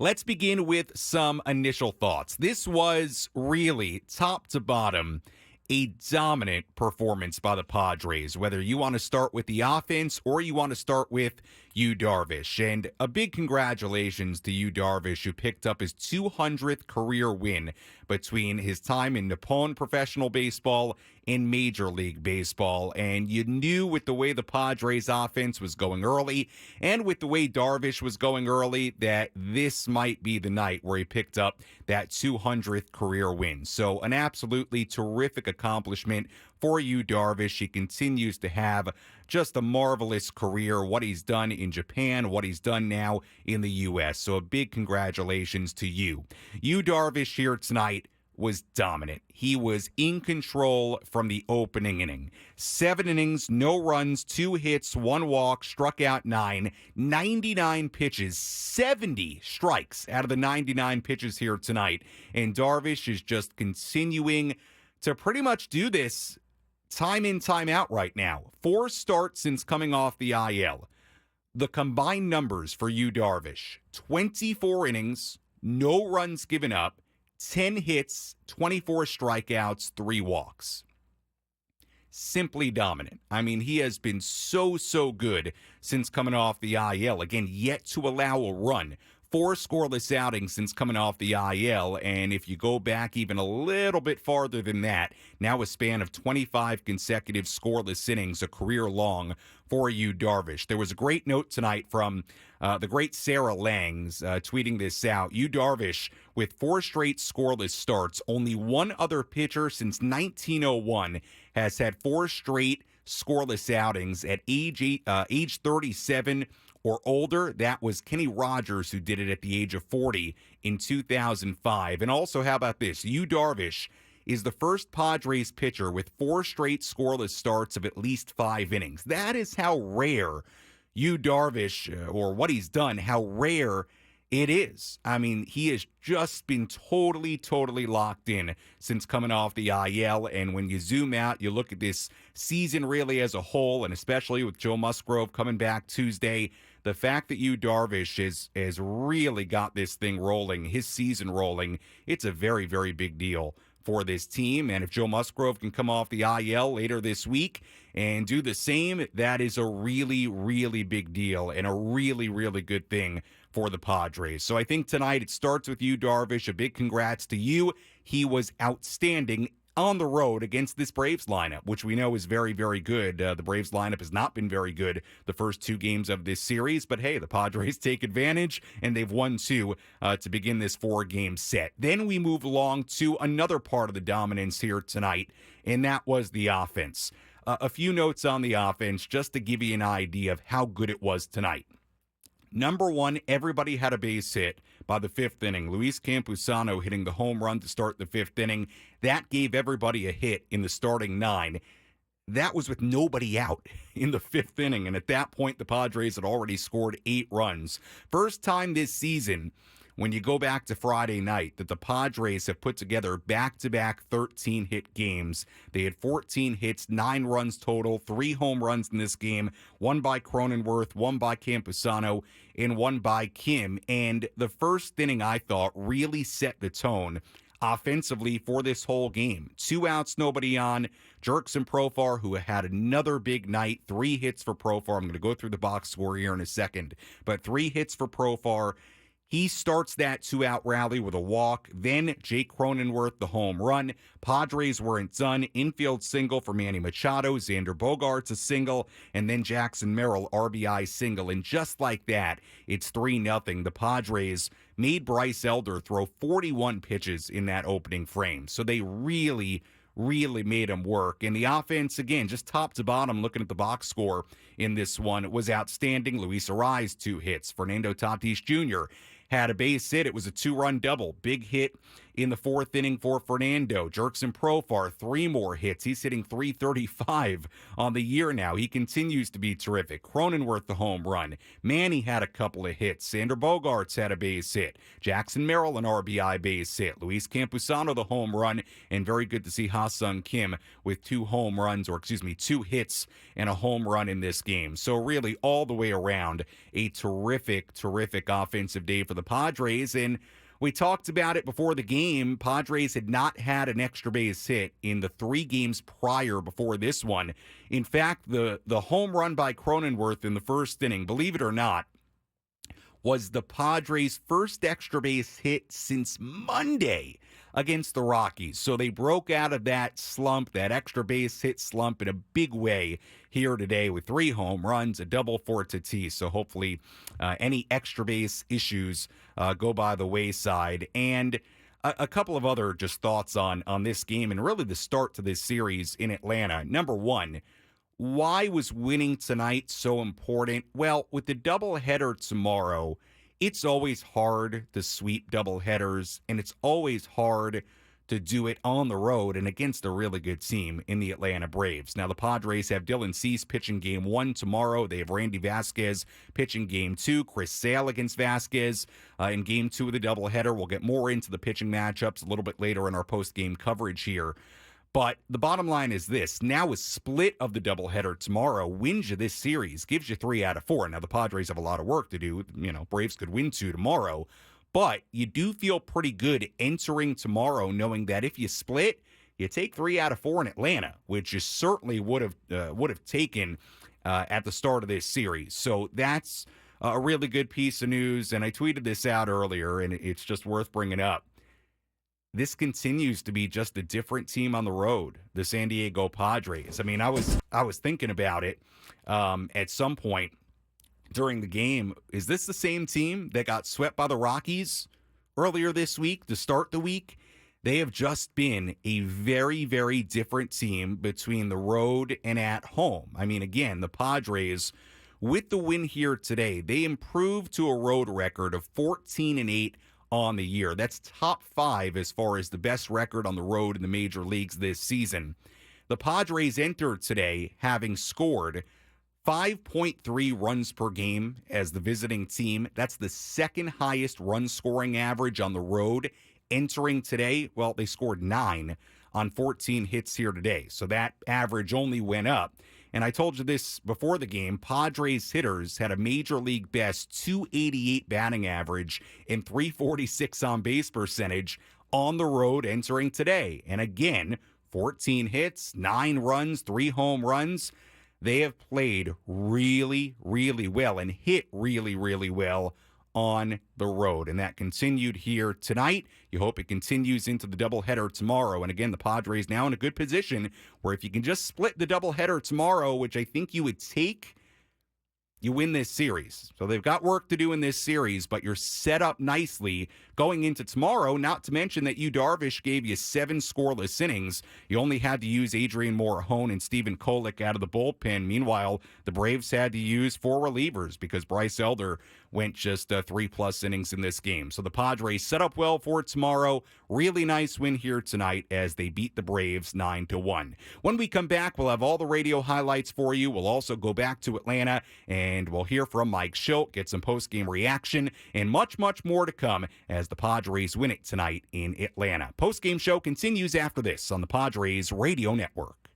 Let's begin with some initial thoughts. This was really, top to bottom, a dominant performance by the Padres, whether you want to start with the offense or you want to start with Yu Darvish. And a big congratulations to Yu Darvish, who picked up his 200th career win between his time in Nippon professional baseball and Major League Baseball. And you knew with the way the Padres offense was going early and with the way Darvish was going early that this might be the night where he picked up that 200th career win. So an absolutely terrific accomplishment for Yu Darvish. He continues to have just a marvelous career, what he's done in Japan, what he's done now in the U.S. So a big congratulations to you. Yu Darvish here tonight was dominant. He was in control from the opening inning. 7 innings, no runs, 2 hits, 1 walk, struck out 9, 99 pitches, 70 strikes out of the 99 pitches here tonight. And Darvish is just continuing to pretty much do this time in, time out right now. 4 starts since coming off the IL. The combined numbers for Yu Darvish: 24 innings, no runs given up, 10 hits, 24 strikeouts, 3 walks. Simply dominant. I mean, he has been so good since coming off the IL. Again, yet to allow a run. 4 scoreless outings since coming off the IL, and if you go back even a little bit farther than that, now a span of 25 consecutive scoreless innings, a career long for Yu Darvish. There was a great note tonight from the great Sarah Langs tweeting this out. Yu Darvish with 4 straight scoreless starts. Only one other pitcher since 1901 has had 4 straight scoreless outings at age 37 or older. That was Kenny Rogers, who did it at the age of 40 in 2005. And also, how about this? Yu Darvish is the first Padres pitcher with 4 straight scoreless starts of at least 5 innings. That is how rare Yu Darvish, or what he's done, how rare it is. I mean, he has just been totally locked in since coming off the IL. And when you zoom out, you look at this season really as a whole, and especially with Joe Musgrove coming back Tuesday, the fact that Yu Darvish has really got this thing rolling, his season rolling, it's a very big deal for this team. And if Joe Musgrove can come off the IL later this week and do the same, that is a really big deal and a really good thing for the Padres. So I think tonight it starts with Yu Darvish. A big congrats to you. He was outstanding on the road against this Braves lineup, which we know is very good. The Braves lineup has not been very good the first 2 games of this series, but hey, the Padres take advantage, and they've won 2 to begin this 4-game set. Then we move along to another part of the dominance here tonight, and that was the offense. A few notes on the offense just to give you an idea of how good it was tonight. Number 1, everybody had a base hit by the 5th inning. Luis Campusano hitting the home run to start the 5th inning. That gave everybody a hit in the starting 9. That was with nobody out in the 5th inning, and at that point, the Padres had already scored 8 runs. First time this season, when you go back to Friday night, that the Padres have put together back-to-back 13-hit games. They had 14 hits, 9 runs total, 3 home runs in this game, 1 by Cronenworth, 1 by Campusano, and 1 by Kim. And the first inning, I thought, really set the tone offensively for this whole game. 2 outs, nobody on. Jerkson Profar, who had another big night, 3 hits for Profar. I'm going to go through the box score here in a second, but 3 hits for Profar. He starts that 2-out rally with a walk. Then Jake Cronenworth, the home run. Padres weren't done. Infield single for Manny Machado. Xander Bogaerts a single. And then Jackson Merrill, RBI single. And just like that, it's 3-0. The Padres made Bryce Elder throw 41 pitches in that opening frame. So they really made him work. And the offense, again, just top to bottom, looking at the box score in this one, was outstanding. Luis Arraez, 2 hits. Fernando Tatis Jr. had a base hit. It was a 2-run double. Big hit in the fourth inning for Fernando. Jerkson Profar, 3 more hits. He's hitting .335 on the year now. He continues to be terrific. Cronenworth, the home run. Manny had a couple of hits. Sander Bogarts had a base hit. Jackson Merrill, an RBI base hit. Luis Campusano, the home run. And very good to see Ha-Seong Kim with 2 hits and a home run in this game. So really, all the way around, a terrific offensive day for the Padres. And we talked about it before the game. Padres had not had an extra base hit in the 3 games prior before this one. In fact, the home run by Cronenworth in the first inning, believe it or not, was the Padres' first extra base hit since Monday against the Rockies. So they broke out of that slump, that extra base hit slump, in a big way here today with 3 home runs, a double for Tatis. So hopefully any extra base issues go by the wayside. And a couple of other just thoughts on this game and really the start to this series in Atlanta. Number one, why was winning tonight so important? Well, with the doubleheader tomorrow, it's always hard to sweep doubleheaders, and it's always hard to do it on the road and against a really good team in the Atlanta Braves. Now, the Padres have Dylan Cease pitching game 1 tomorrow. They have Randy Vasquez pitching game 2. Chris Sale against Vasquez in game 2 of the doubleheader. We'll get more into the pitching matchups a little bit later in our post-game coverage here. But the bottom line is this. Now a split of the doubleheader tomorrow wins you this series, gives you 3 out of 4. Now the Padres have a lot of work to do. Braves could win 2 tomorrow. But you do feel pretty good entering tomorrow knowing that if you split, you take 3 out of 4 in Atlanta, which you certainly would have taken at the start of this series. So that's a really good piece of news. And I tweeted this out earlier, and it's just worth bringing up. This continues to be just a different team on the road, the San Diego Padres. I mean, I was thinking about it at some point during the game. Is this the same team that got swept by the Rockies earlier this week to start the week? They have just been a very, very different team between the road and at home. I mean, again, the Padres, with the win here today, they improved to a road record of 14-8 on the year. That's top 5 as far as the best record on the road in the major leagues this season. The Padres entered today having scored 5.3 runs per game as the visiting team. That's the second highest run scoring average on the road. Entering today, well, they scored 9 on 14 hits here today. So that average only went up. And I told you this before the game, Padres hitters had a major league best 288 batting average and 346 on base percentage on the road entering today. And again, 14 hits, 9 runs, 3 home runs. They have played really, really well and hit really, really well on the road. And that continued here tonight. You hope it continues into the doubleheader tomorrow. And again, the Padres now in a good position where if you can just split the doubleheader tomorrow, which I think you would take, you win this series. So they've got work to do in this series, but you're set up nicely going into tomorrow, not to mention that Darvish gave you 7 scoreless innings. You only had to use Adrian Morejon and Stephen Kolek out of the bullpen. Meanwhile, the Braves had to use 4 relievers because Bryce Elder went just 3+ innings in this game. So the Padres set up well for tomorrow. Really nice win here tonight as they beat the Braves 9-1. When we come back, we'll have all the radio highlights for you. We'll also go back to Atlanta and we'll hear from Mike Schilt, get some post-game reaction, and much, much more to come as the Padres win it tonight in Atlanta. Post-game show continues after this on the Padres Radio Network.